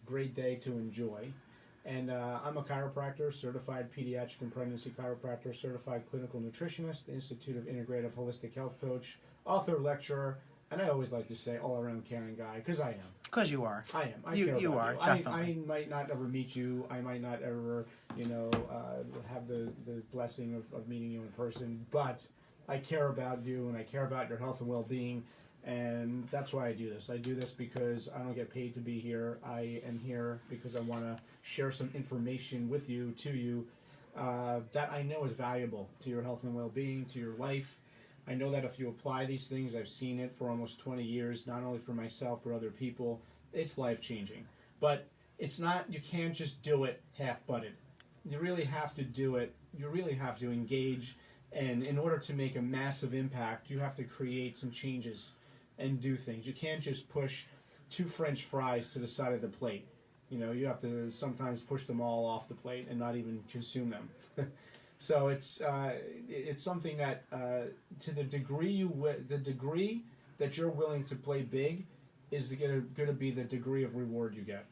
great day to enjoy. And I'm a chiropractor, certified pediatric and pregnancy chiropractor, certified clinical nutritionist, Institute of Integrative Holistic Health coach, author, lecturer, and I always like to say all-around caring guy, because I am. Because you are. I am. I you care you about are, you. definitely. I might not ever meet you. I might not ever, have the blessing of meeting you in person, but I care about you, and I care about your health and well-being, and that's why I do this. I do this because I don't get paid to be here. I am here because I want to share some information with you, to you, that I know is valuable to your health and well-being, to your life. I know that if you apply these things, I've seen it for almost 20 years, not only for myself but other people, it's life-changing. But it's not, you can't just do it half-butted. You really have to do it, you really have to engage, and in order to make a massive impact, you have to create some changes and do things. You can't just push 2 French fries to the side of the plate. You have to sometimes push them all off the plate and not even consume them. So it's something that to the degree that you're willing to play big is going to be the degree of reward you get.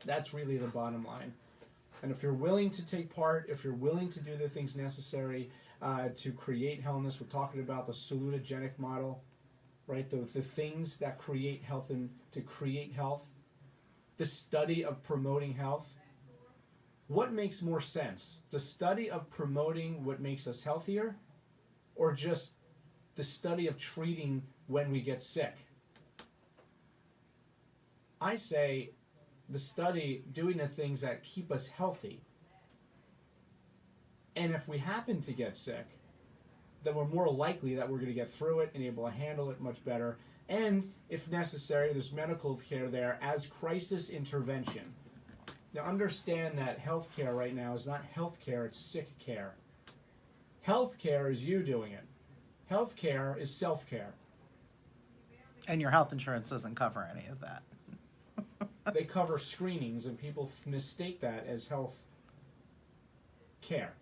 That's really the bottom line. And if you're willing to take part, if you're willing to do the things necessary to create wellness, we're talking about the salutogenic model, right? The things that create health and to create health, the study of promoting health. What makes more sense? The study of promoting what makes us healthier, or just the study of treating when we get sick? I say the study doing the things that keep us healthy. And if we happen to get sick, then we're more likely that we're going to get through it and able to handle it much better. And if necessary, there's medical care there as crisis intervention. Now understand that healthcare right now is not healthcare, it's sick care. Healthcare is you doing it. Healthcare is self-care. And your health insurance doesn't cover any of that. They cover screenings, and people mistake that as health care.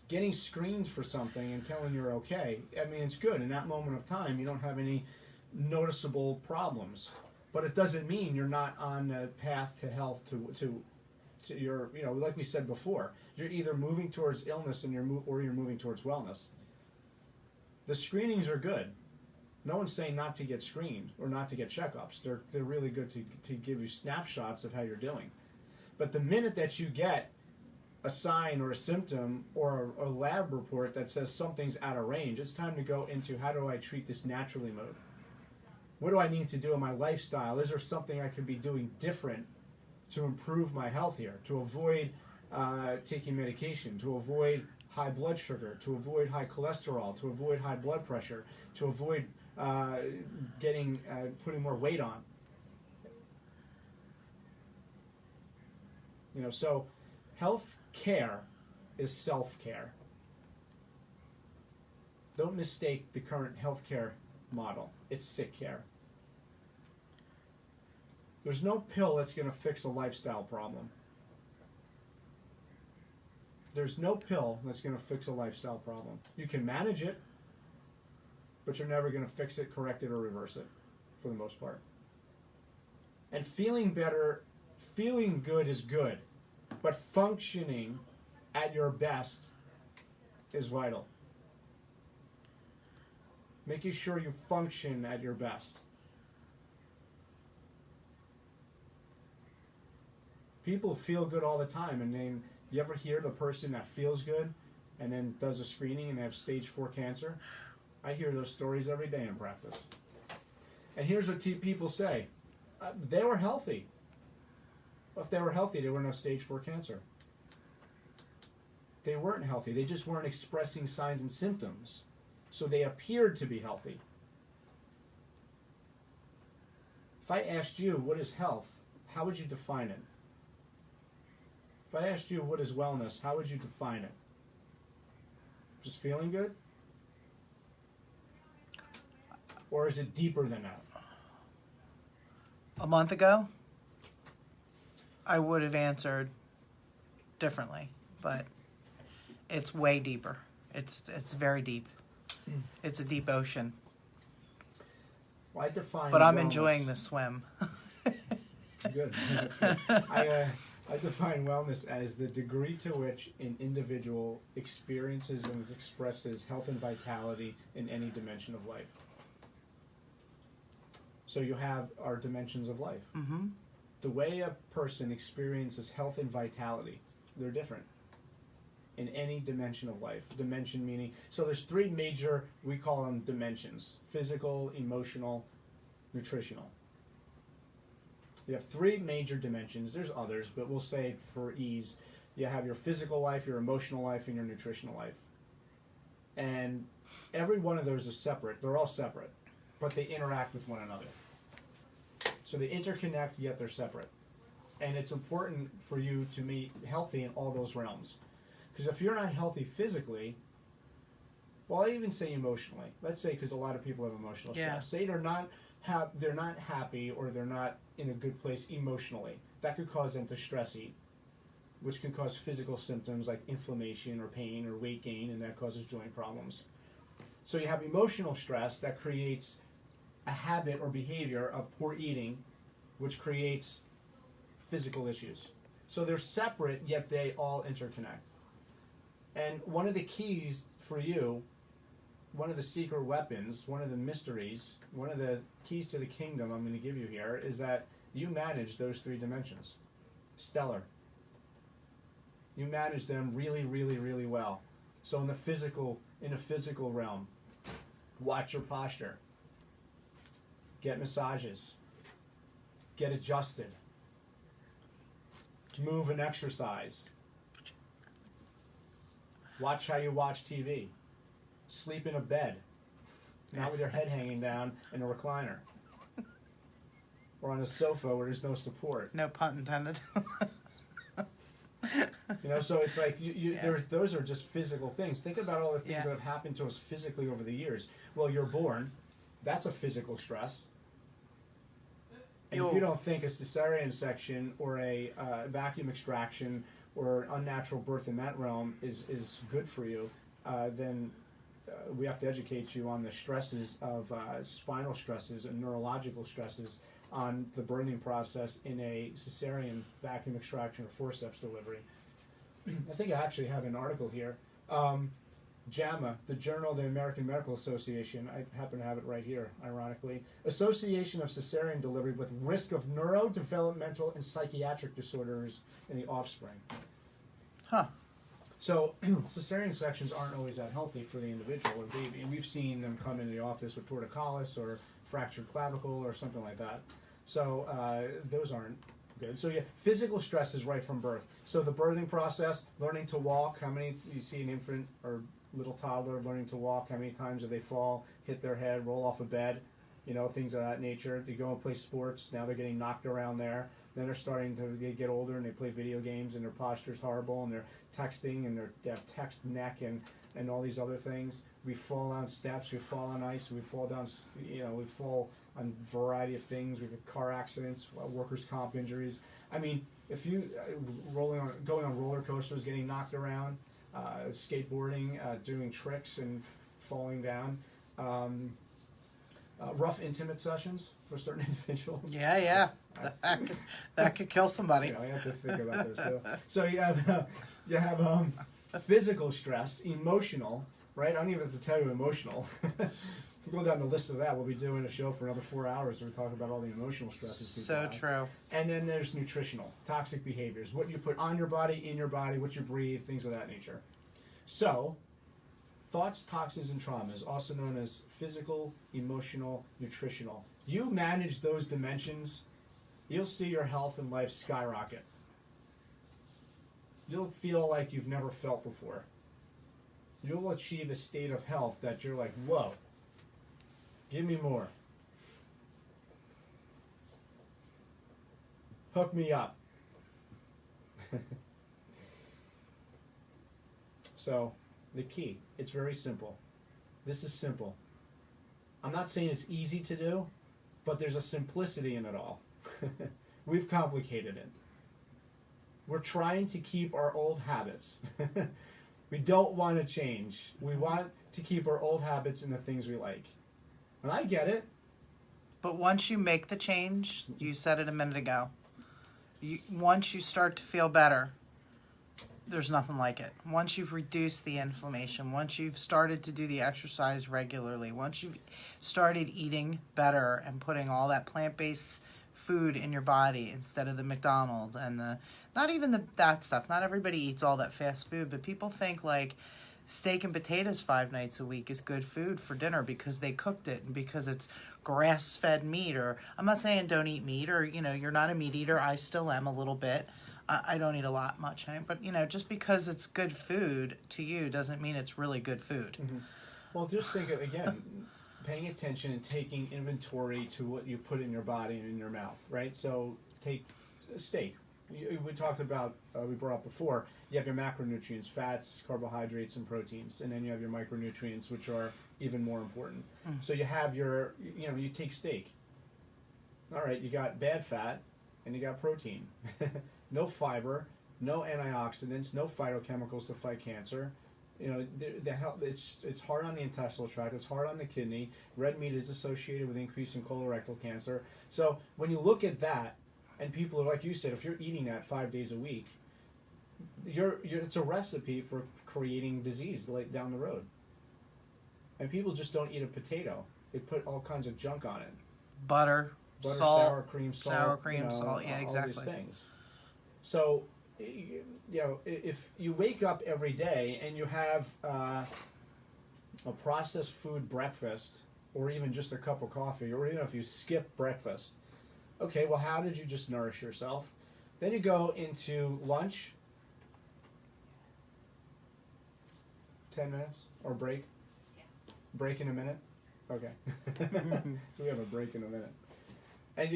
Getting screened for something and telling you're okay, I mean, it's good. In that moment of time, you don't have any noticeable problems. But it doesn't mean you're not on the path to health, to your, like we said before, you're either moving towards illness or you're moving towards wellness. The screenings are good. No one's saying not to get screened or not to get checkups. They're really good to give you snapshots of how you're doing. But the minute that you get a sign or a symptom or a lab report that says something's out of range, it's time to go into how do I treat this naturally mode. What do I need to do in my lifestyle? Is there something I could be doing different to improve my health here, to avoid taking medication, to avoid high blood sugar, to avoid high cholesterol, to avoid high blood pressure, to avoid putting more weight on? So health care is self-care. Don't mistake the current healthcare model. It's sick care. There's no pill that's going to fix a lifestyle problem. There's no pill that's going to fix a lifestyle problem. You can manage it, but you're never going to fix it, correct it, or reverse it, for the most part. And feeling better, feeling good is good, but functioning at your best is vital. Making sure you function at your best. People feel good all the time, and then you ever hear the person that feels good and then does a screening and they have stage 4 cancer? I hear those stories every day in practice. And here's what people say. They were healthy. If they were healthy, they wouldn't have stage 4 cancer. They weren't healthy. They just weren't expressing signs and symptoms. So they appeared to be healthy. If I asked you what is health, how would you define it? If I asked you what is wellness, how would you define it? Just feeling good? Or is it deeper than that? A month ago, I would have answered differently, but it's way deeper. It's very deep. It's a deep ocean. Well, I define but I'm wellness. enjoying the swim. Good. That's good. I define wellness as the degree to which an individual experiences and expresses health and vitality in any dimension of life. So you have our dimensions of life. Mm-hmm. The way a person experiences health and vitality, they're different in any dimension of life. Dimension meaning, so there's three major, we call them dimensions: physical, emotional, nutritional. You have three major dimensions. There's others, but we'll say for ease, you have your physical life, your emotional life, and your nutritional life. And every one of those is separate. They're all separate, but they interact with one another. So they interconnect, yet they're separate. And it's important for you to be healthy in all those realms. Because if you're not healthy physically, well, I even say emotionally. Let's say, because a lot of people have emotional stress. Yeah. Say they're not happy, or they're not in a good place emotionally. That could cause them to stress eat, which can cause physical symptoms like inflammation or pain or weight gain, and that causes joint problems. So you have emotional stress that creates a habit or behavior of poor eating, which creates physical issues. So they're separate, yet they all interconnect. And one of the keys for you, one of the secret weapons, one of the mysteries, one of the keys to the kingdom I'm going to give you here is that you manage those three dimensions. Stellar. You manage them really, really, really well. So in a physical realm, watch your posture. Get massages. Get adjusted. Move and exercise. Watch how you watch TV. Sleep in a bed, not with your head hanging down in a recliner, or on a sofa where there's no support. No pun intended. So it's like those are just physical things. Think about all the things that have happened to us physically over the years. Well, you're born, that's a physical stress. And if you don't think a cesarean section or a vacuum extraction or an unnatural birth in that realm is good for you, then we have to educate you on the stresses of spinal stresses and neurological stresses on the birthing process in a cesarean vacuum extraction or forceps delivery. I think I actually have an article here. JAMA, the Journal of the American Medical Association, I happen to have it right here, ironically. Association of Cesarean Delivery with Risk of Neurodevelopmental and Psychiatric Disorders in the Offspring. Huh. So cesarean sections aren't always that healthy for the individual or baby. And we've seen them come into the office with torticollis or fractured clavicle or something like that. So those aren't good. So physical stress is right from birth. So the birthing process, learning to walk, how many you see an infant or little toddler learning to walk, how many times do they fall, hit their head, roll off a bed, things of that nature. They go and play sports, now they're getting knocked around there. Then they're starting to get older and they play video games and their posture's horrible and they're texting and they have text neck and all these other things. We fall on steps, we fall on ice, we fall down, we fall on a variety of things. We get car accidents, workers' comp injuries. I mean, if you going on roller coasters, getting knocked around, skateboarding, doing tricks and falling down, rough intimate sessions for certain individuals. Yeah. That could kill somebody. I have to think about those too. So you have physical stress, emotional, right? I don't even have to tell you emotional. Go down the list of that. We'll be doing a show for another 4 hours where we talk about all the emotional stresses. So true. And then there's nutritional, toxic behaviors, what you put on your body, in your body, what you breathe, things of that nature. So, thoughts, toxins, and traumas, also known as physical, emotional, nutritional. You manage those dimensions, you'll see your health and life skyrocket. You'll feel like you've never felt before. You'll achieve a state of health that you're like, whoa, give me more. Hook me up. So, the key, it's very simple. This is simple. I'm not saying it's easy to do, but there's a simplicity in it all. We've complicated it. We're trying to keep our old habits. We don't want to change. We want to keep our old habits and the things we like. And I get it. But once you make the change, you said it a minute ago, Once you start to feel better, there's nothing like it. Once you've reduced the inflammation, once you've started to do the exercise regularly, once you've started eating better and putting all that plant-based food in your body instead of the McDonald's and that stuff. Not everybody eats all that fast food, but people think like steak and potatoes 5 nights a week is good food for dinner because they cooked it and because it's grass-fed meat. Or I'm not saying don't eat meat, or you're not a meat eater. I still am a little bit. I don't eat a lot much, but just because it's good food to you doesn't mean it's really good food. Mm-hmm. Well, just think of, again, paying attention and taking inventory to what you put in your body and in your mouth, right? So take steak. We talked about, we brought up before, you have your macronutrients, fats, carbohydrates, and proteins, and then you have your micronutrients, which are even more important. So you have you take steak. All right, you got bad fat, and you got protein. No fiber, no antioxidants, no phytochemicals to fight cancer. It's hard on the intestinal tract. It's hard on the kidney. Red meat is associated with increasing colorectal cancer. So when you look at that, and people are like you said, if you're eating that 5 days a week, it's a recipe for creating disease down the road. And people just don't eat a potato. They put all kinds of junk on it. Butter, salt, sour cream, salt, salt. Yeah, exactly. All these things. So, if you wake up every day and you have a processed food breakfast, or even just a cup of coffee, or even if you skip breakfast, okay, well, how did you just nourish yourself? Then you go into lunch, 10 minutes, or break? Break in a minute? Okay. So we have a break in a minute. And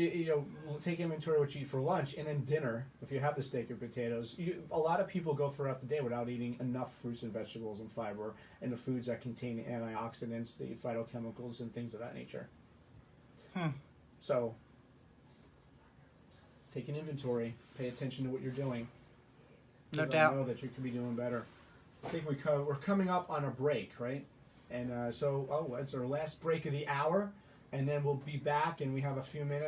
we'll take inventory of what you eat for lunch, and then dinner, if you have the steak or potatoes. A lot of people go throughout the day without eating enough fruits and vegetables and fiber and the foods that contain antioxidants, the phytochemicals, and things of that nature. So, take an inventory, pay attention to what you're doing. No doubt. Know that you can be doing better. I think we're coming up on a break, right? And it's our last break of the hour, and then we'll be back, and we have a few minutes.